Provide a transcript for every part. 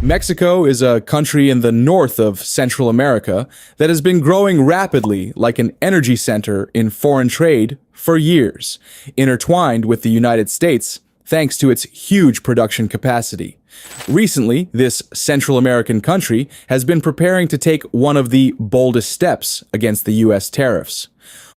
Mexico is a country in the north of Central America that has been growing rapidly like an energy center in foreign trade for years, intertwined with the United States thanks to its huge production capacity. Recently, this Central American country has been preparing to take one of the boldest steps against the U.S. tariffs.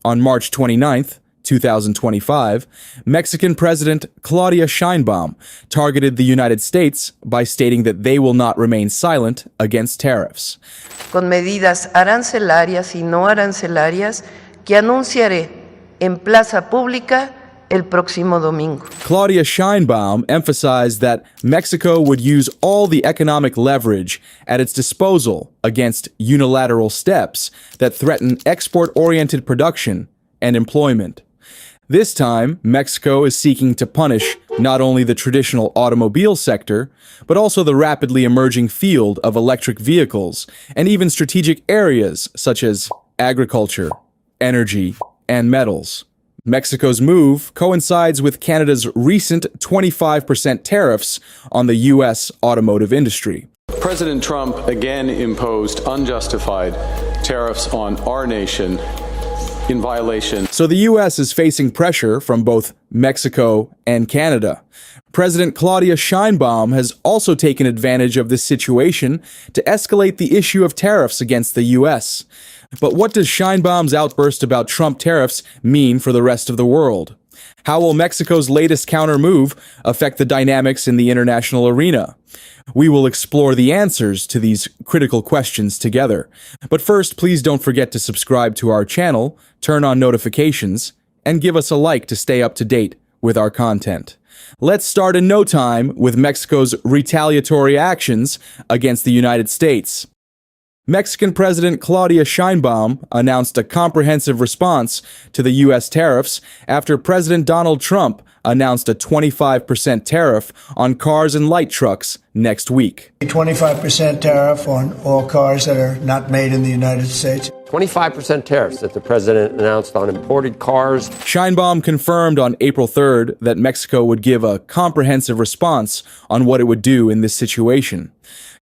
On March 29th, 2025, Mexican President Claudia Sheinbaum targeted the United States by stating that they will not remain silent against tariffs. Con medidas arancelarias y no arancelarias que anunciaré en plaza pública el próximo domingo. Claudia Sheinbaum emphasized that Mexico would use all the economic leverage at its disposal against unilateral steps that threaten export-oriented production and employment. This time, Mexico is seeking to punish not only the traditional automobile sector, but also the rapidly emerging field of electric vehicles and even strategic areas such as agriculture, energy, and metals. Mexico's move coincides with Canada's recent 25% tariffs on the U.S. automotive industry. President Trump again imposed unjustified tariffs on our nation in violation. So the U.S. is facing pressure from both Mexico and Canada. President Claudia Sheinbaum has also taken advantage of this situation to escalate the issue of tariffs against the U.S. But what does Sheinbaum's outburst about Trump tariffs mean for the rest of the world? How will Mexico's latest counter move affect the dynamics in the international arena? We will explore the answers to these critical questions together. But first, please don't forget to subscribe to our channel, turn on notifications, and give us a like to stay up to date with our content. Let's start in no time with Mexico's retaliatory actions against the United States. Mexican President Claudia Sheinbaum announced a comprehensive response to the U.S. tariffs after President Donald Trump announced a 25% tariff on cars and light trucks next week. A 25% tariff on all cars that are not made in the United States. 25% tariffs that the president announced on imported cars. Sheinbaum confirmed on April 3rd that Mexico would give a comprehensive response on what it would do in this situation.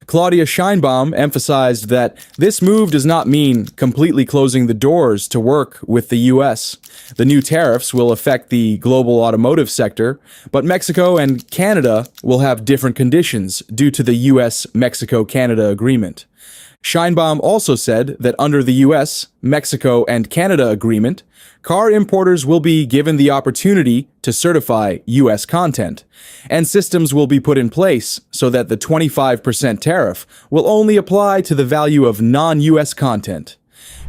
Claudia Sheinbaum emphasized that this move does not mean completely closing the doors to work with the U.S. The new tariffs will affect the global automotive sector, but Mexico and Canada will have different conditions due to the U.S.-Mexico-Canada agreement. Sheinbaum also said that under the U.S., Mexico, and Canada agreement, car importers will be given the opportunity to certify U.S. content, and systems will be put in place so that the 25% tariff will only apply to the value of non-U.S. content.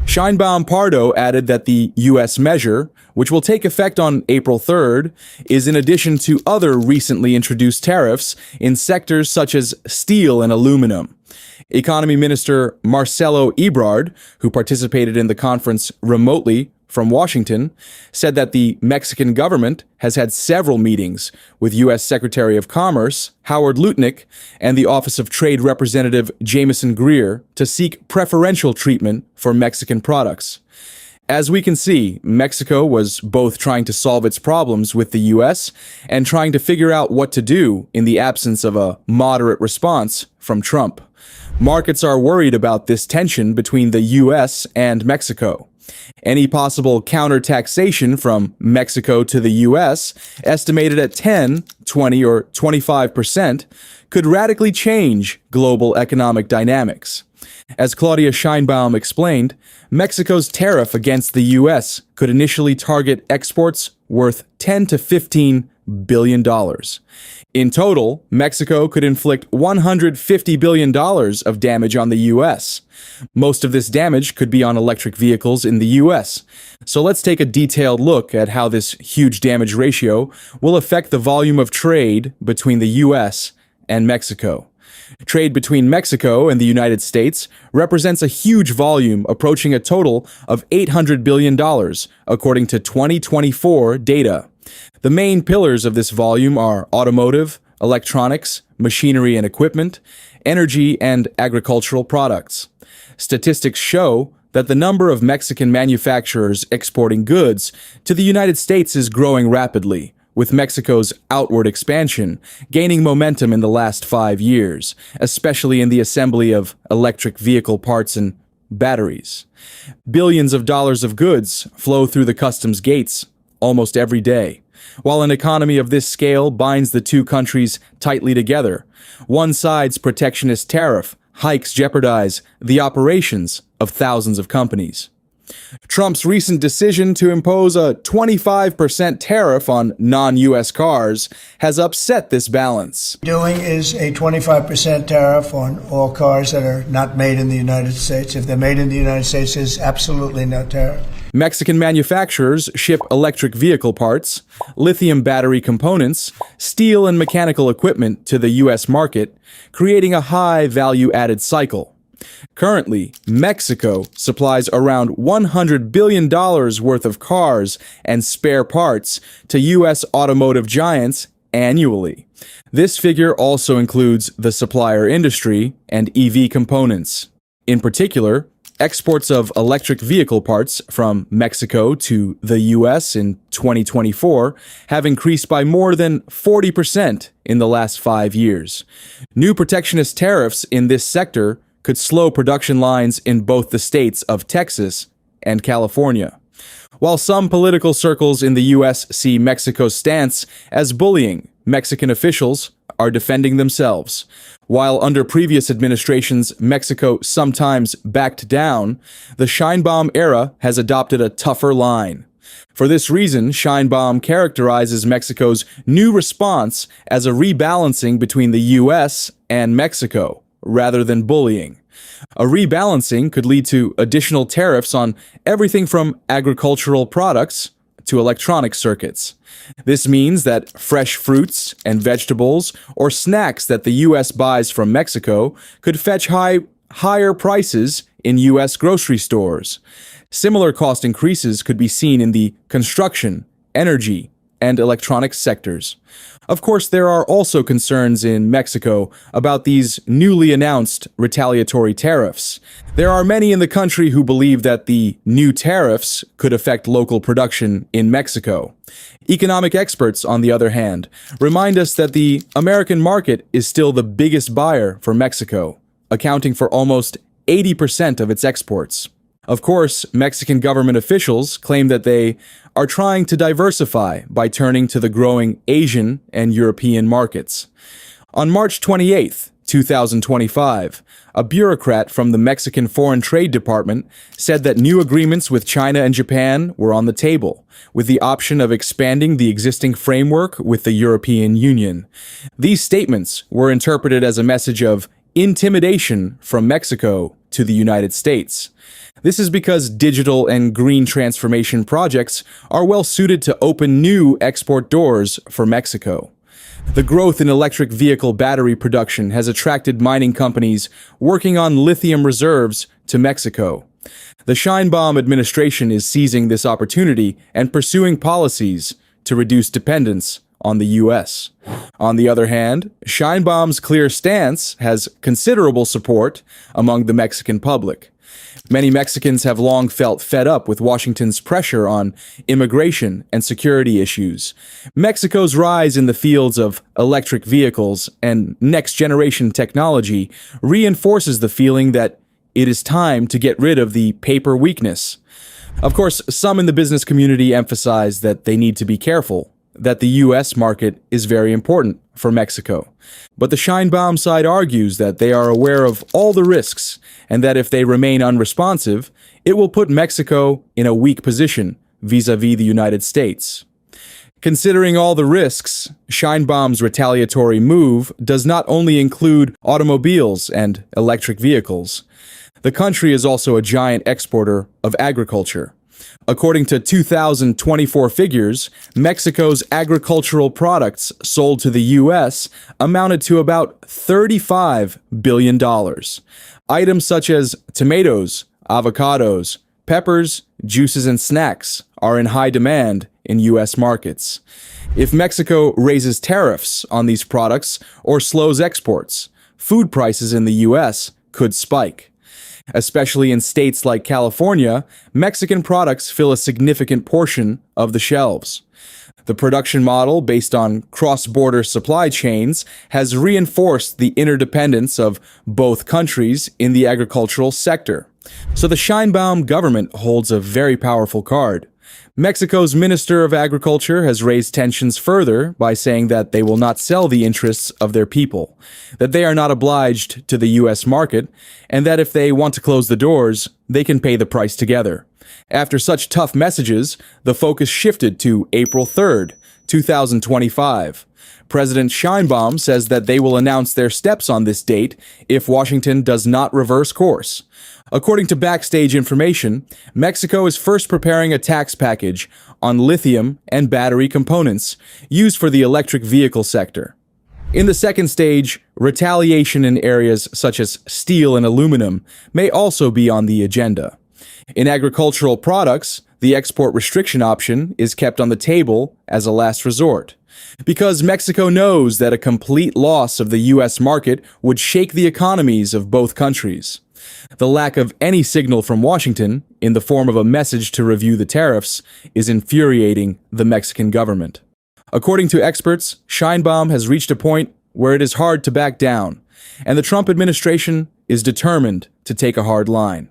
Sheinbaum Pardo added that the U.S. measure, which will take effect on April 3rd, is in addition to other recently introduced tariffs in sectors such as steel and aluminum. Economy Minister Marcelo Ebrard, who participated in the conference remotely from Washington, said that the Mexican government has had several meetings with U.S. Secretary of Commerce Howard Lutnick and the Office of Trade Representative Jameson Greer to seek preferential treatment for Mexican products. As we can see, Mexico was both trying to solve its problems with the U.S. and trying to figure out what to do in the absence of a moderate response from Trump. Markets are worried about this tension between the U.S. and Mexico. Any possible counter-taxation from Mexico to the U.S., estimated at 10, 20, or 25%, could radically change global economic dynamics. As Claudia Sheinbaum explained, Mexico's tariff against the U.S. could initially target exports worth $10 to $15 billion. In total, Mexico could inflict $150 billion of damage on the U.S. Most of this damage could be on electric vehicles in the U.S. So let's take a detailed look at how this huge damage ratio will affect the volume of trade between the U.S. and Mexico. Trade between Mexico and the United States represents a huge volume approaching a total of $800 billion, according to 2024 data. The main pillars of this volume are automotive, electronics, machinery and equipment, energy, and agricultural products. Statistics show that the number of Mexican manufacturers exporting goods to the United States is growing rapidly, with Mexico's outward expansion gaining momentum in the last 5 years, especially in the assembly of electric vehicle parts and batteries. Billions of dollars of goods flow through the customs gates almost every day. While an economy of this scale binds the two countries tightly together, one side's protectionist tariff hikes jeopardize the operations of thousands of companies. Trump's recent decision to impose a 25% tariff on non-U.S. cars has upset this balance. Doing is a 25% tariff on all cars that are not made in the United States. If they're made in the United States, there's absolutely no tariff. Mexican manufacturers ship electric vehicle parts, lithium battery components, steel and mechanical equipment to the U.S. market, creating a high value-added cycle. Currently, Mexico supplies around $100 billion worth of cars and spare parts to U.S. automotive giants annually. This figure also includes the supplier industry and EV components. In particular, exports of electric vehicle parts from Mexico to the U.S. in 2024 have increased by more than 40% in the last 5 years. New protectionist tariffs in this sector could slow production lines in both the states of Texas and California. While some political circles in the U.S. see Mexico's stance as bullying, Mexican officials are defending themselves. While under previous administrations, Mexico sometimes backed down, the Sheinbaum era has adopted a tougher line. For this reason, Sheinbaum characterizes Mexico's new response as a rebalancing between the U.S. and Mexico, rather than bullying. A rebalancing could lead to additional tariffs on everything from agricultural products to electronic circuits. This means that fresh fruits and vegetables or snacks that the U.S. buys from Mexico could fetch higher prices in U.S. grocery stores. Similar cost increases could be seen in the construction, energy, and electronics sectors. Of course, there are also concerns in Mexico about these newly announced retaliatory tariffs. There are many in the country who believe that the new tariffs could affect local production in Mexico. Economic experts, on the other hand, remind us that the American market is still the biggest buyer for Mexico, accounting for almost 80% of its exports. Of course, Mexican government officials claim that they are trying to diversify by turning to the growing Asian and European markets. On March 28, 2025, a bureaucrat from the Mexican Foreign Trade Department said that new agreements with China and Japan were on the table, with the option of expanding the existing framework with the European Union. These statements were interpreted as a message of intimidation from Mexico to the United States. This is because digital and green transformation projects are well suited to open new export doors for Mexico. The growth in electric vehicle battery production has attracted mining companies working on lithium reserves to Mexico. The Sheinbaum administration is seizing this opportunity and pursuing policies to reduce dependence on the U.S. On the other hand, Sheinbaum's clear stance has considerable support among the Mexican public. Many Mexicans have long felt fed up with Washington's pressure on immigration and security issues. Mexico's rise in the fields of electric vehicles and next-generation technology reinforces the feeling that it is time to get rid of the paper weakness. Of course, some in the business community emphasize that they need to be careful, that the U.S. market is very important for Mexico. But the Sheinbaum side argues that they are aware of all the risks and that if they remain unresponsive, it will put Mexico in a weak position vis-à-vis the United States. Considering all the risks, Sheinbaum's retaliatory move does not only include automobiles and electric vehicles. The country is also a giant exporter of agriculture. According to 2024 figures, Mexico's agricultural products sold to the U.S. amounted to about $35 billion. Items such as tomatoes, avocados, peppers, juices, and snacks are in high demand in U.S. markets. If Mexico raises tariffs on these products or slows exports, food prices in the U.S. could spike. Especially in states like California, Mexican products fill a significant portion of the shelves. The production model, based on cross-border supply chains, has reinforced the interdependence of both countries in the agricultural sector. So the Sheinbaum government holds a very powerful card. Mexico's Minister of Agriculture has raised tensions further by saying that they will not sell the interests of their people, that they are not obliged to the U.S. market, and that if they want to close the doors, they can pay the price together. After such tough messages, the focus shifted to April 3rd, 2025. President Sheinbaum says that they will announce their steps on this date if Washington does not reverse course. According to backstage information, Mexico is first preparing a tax package on lithium and battery components used for the electric vehicle sector. In the second stage, retaliation in areas such as steel and aluminum may also be on the agenda. In agricultural products, the export restriction option is kept on the table as a last resort, because Mexico knows that a complete loss of the U.S. market would shake the economies of both countries. The lack of any signal from Washington, in the form of a message to review the tariffs, is infuriating the Mexican government. According to experts, Sheinbaum has reached a point where it is hard to back down, and the Trump administration is determined to take a hard line.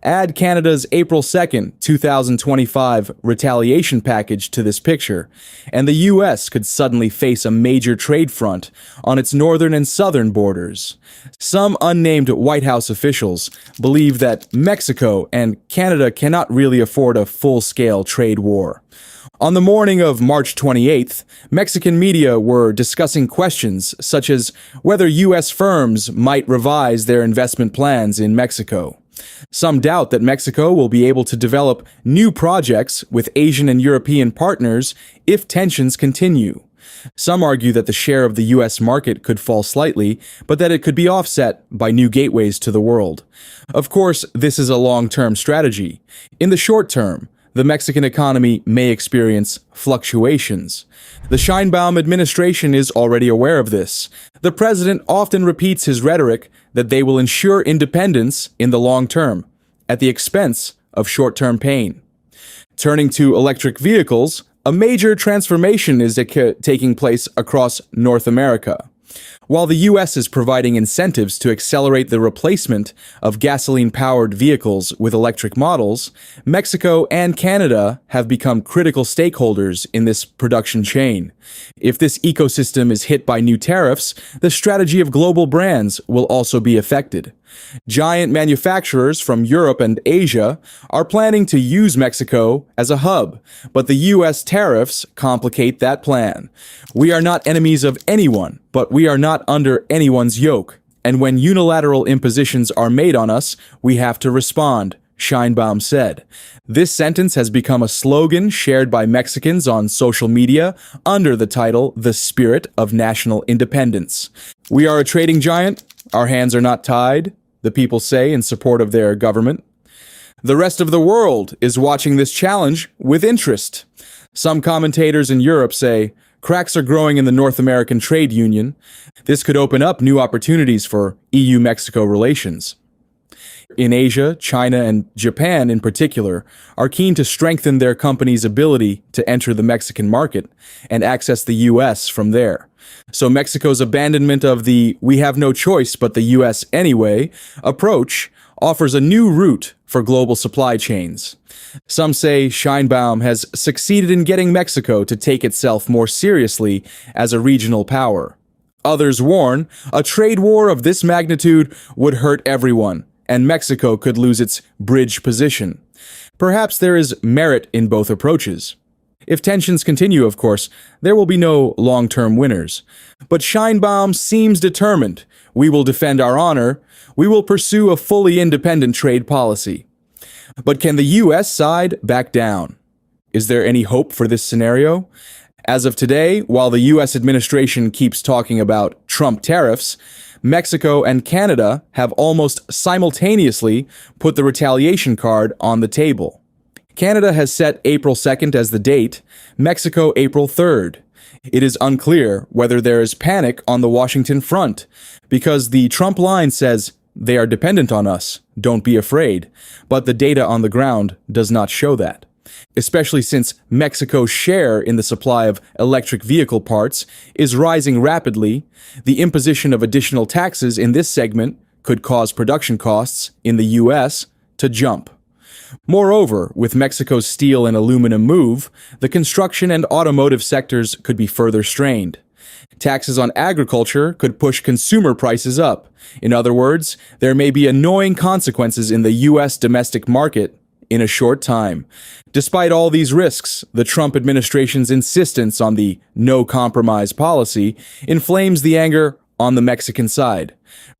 Add Canada's April 2nd, 2025 retaliation package to this picture, and the U.S. could suddenly face a major trade front on its northern and southern borders. Some unnamed White House officials believe that Mexico and Canada cannot really afford a full-scale trade war. On the morning of March 28th, Mexican media were discussing questions such as whether U.S. firms might revise their investment plans in Mexico. Some doubt that Mexico will be able to develop new projects with Asian and European partners if tensions continue. Some argue that the share of the U.S. market could fall slightly, but that it could be offset by new gateways to the world. Of course, this is a long-term strategy. In the short term, the Mexican economy may experience fluctuations. The Sheinbaum administration is already aware of this. The president often repeats his rhetoric that they will ensure independence in the long term, at the expense of short-term pain. Turning to electric vehicles, a major transformation is taking place across North America. While the U.S. is providing incentives to accelerate the replacement of gasoline-powered vehicles with electric models, Mexico and Canada have become critical stakeholders in this production chain. If this ecosystem is hit by new tariffs, the strategy of global brands will also be affected. Giant manufacturers from Europe and Asia are planning to use Mexico as a hub, but the U.S. tariffs complicate that plan. We are not enemies of anyone, but we are not under anyone's yoke. And when unilateral impositions are made on us, we have to respond, Sheinbaum said. This sentence has become a slogan shared by Mexicans on social media under the title, "The Spirit of National Independence." We are a trading giant. Our hands are not tied, the people say in support of their government. The rest of the world is watching this challenge with interest. Some commentators in Europe say, cracks are growing in the North American trade union. This could open up new opportunities for EU-Mexico relations. In Asia, China and Japan in particular are keen to strengthen their companies' ability to enter the Mexican market and access the U.S. from there. So Mexico's abandonment of the "we have no choice but the U.S. anyway" approach offers a new route for global supply chains. Some say Sheinbaum has succeeded in getting Mexico to take itself more seriously as a regional power. Others warn a trade war of this magnitude would hurt everyone, and Mexico could lose its bridge position. Perhaps there is merit in both approaches. If tensions continue, of course, there will be no long-term winners. But Sheinbaum seems determined. We will defend our honor. We will pursue a fully independent trade policy. But can the U.S. side back down? Is there any hope for this scenario? As of today, while the U.S. administration keeps talking about Trump tariffs, Mexico and Canada have almost simultaneously put the retaliation card on the table. Canada has set April 2nd as the date, Mexico April 3rd. It is unclear whether there is panic on the Washington front, because the Trump line says, "They are dependent on us, don't be afraid," but the data on the ground does not show that. especially since Mexico's share in the supply of electric vehicle parts is rising rapidly. The imposition of additional taxes in this segment could cause production costs in the U.S. to jump. Moreover, with Mexico's steel and aluminum move, the construction and automotive sectors could be further strained. Taxes on agriculture could push consumer prices up. In other words, there may be annoying consequences in the U.S. domestic market in a short time. Despite all these risks, the Trump administration's insistence on the no-compromise policy inflames the anger on the Mexican side.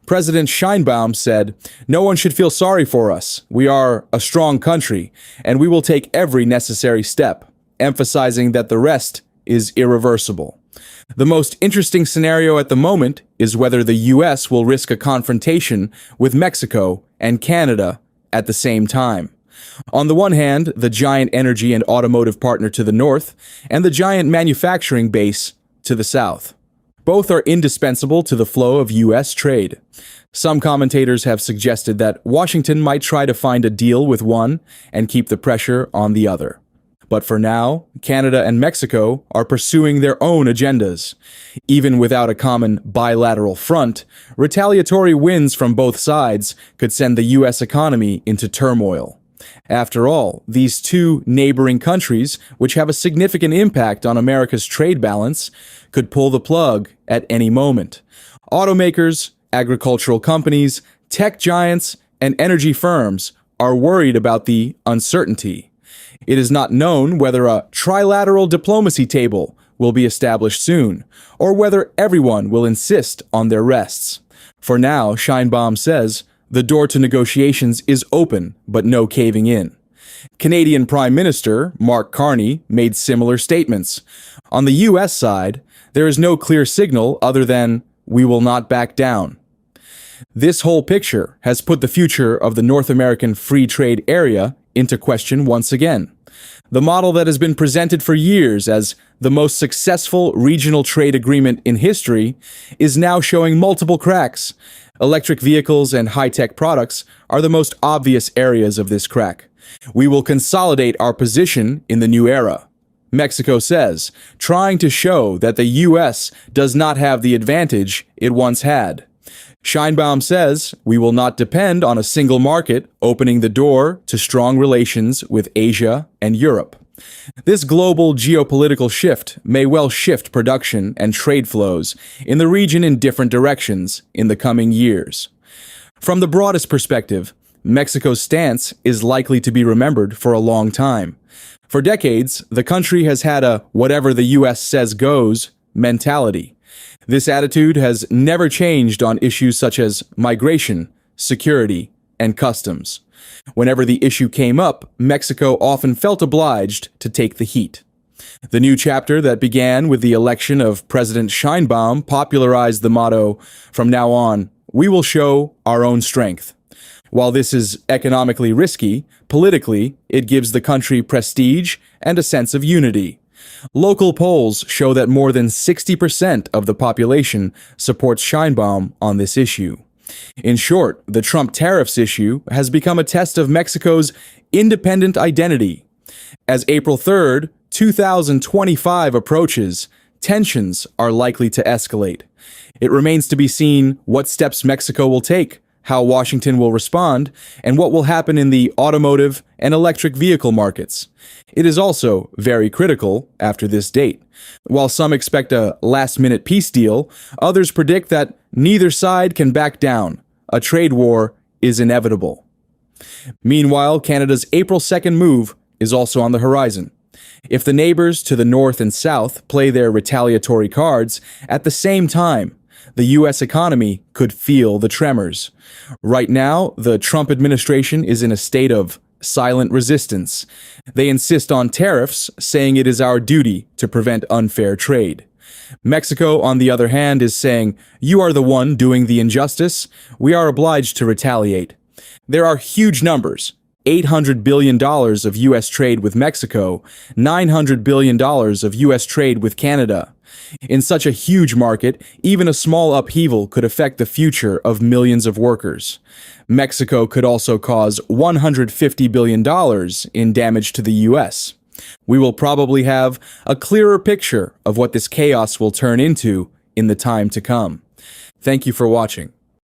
President Sheinbaum said, "No one should feel sorry for us. We are a strong country, and we will take every necessary step," emphasizing that the rest is irreversible. The most interesting scenario at the moment is whether the U.S. will risk a confrontation with Mexico and Canada at the same time. On the one hand, the giant energy and automotive partner to the north, and the giant manufacturing base to the south. Both are indispensable to the flow of U.S. trade. Some commentators have suggested that Washington might try to find a deal with one and keep the pressure on the other. But for now, Canada and Mexico are pursuing their own agendas. Even without a common bilateral front, retaliatory wins from both sides could send the U.S. economy into turmoil. After all, these two neighboring countries, which have a significant impact on America's trade balance, could pull the plug at any moment. Automakers, agricultural companies, tech giants, and energy firms are worried about the uncertainty. It is not known whether a trilateral diplomacy table will be established soon, or whether everyone will insist on their rests. For now, Sheinbaum says, the door to negotiations is open, but no caving in. Canadian Prime Minister Mark Carney made similar statements. On the U.S. side, there is no clear signal other than, "We will not back down." This whole picture has put the future of the North American free trade area into question once again. The model that has been presented for years as the most successful regional trade agreement in history is now showing multiple cracks. Electric vehicles and high-tech products are the most obvious areas of this crack. We will consolidate our position in the new era, Mexico says, trying to show that the U.S. does not have the advantage it once had. Sheinbaum says we will not depend on a single market, opening the door to strong relations with Asia and Europe. This global geopolitical shift may well shift production and trade flows in the region in different directions in the coming years. From the broadest perspective, Mexico's stance is likely to be remembered for a long time. For decades, the country has had a whatever the U.S. says goes mentality. This attitude has never changed on issues such as migration, security, and customs. Whenever the issue came up, Mexico often felt obliged to take the heat. The new chapter that began with the election of President Sheinbaum popularized the motto, from now on, we will show our own strength. While this is economically risky, politically, it gives the country prestige and a sense of unity. Local polls show that more than 60% of the population supports Sheinbaum on this issue. In short, the Trump tariffs issue has become a test of Mexico's independent identity. As April 3rd, 2025 approaches, tensions are likely to escalate. It remains to be seen what steps Mexico will take, how Washington will respond, and what will happen in the automotive and electric vehicle markets. It is also very critical after this date. While some expect a last-minute peace deal, others predict that neither side can back down. A trade war is inevitable. Meanwhile, Canada's April 2nd move is also on the horizon. If the neighbors to the north and south play their retaliatory cards at the same time, the U.S. economy could feel the tremors. Right now, the Trump administration is in a state of silent resistance. They insist on tariffs, saying it is our duty to prevent unfair trade. Mexico, on the other hand, is saying, you are the one doing the injustice. We are obliged to retaliate. There are huge numbers, $800 billion of U.S. trade with Mexico, $900 billion of U.S. trade with Canada. In such a huge market, even a small upheaval could affect the future of millions of workers. Mexico could also cause $150 billion in damage to the U.S. We will probably have a clearer picture of what this chaos will turn into in the time to come. Thank you for watching.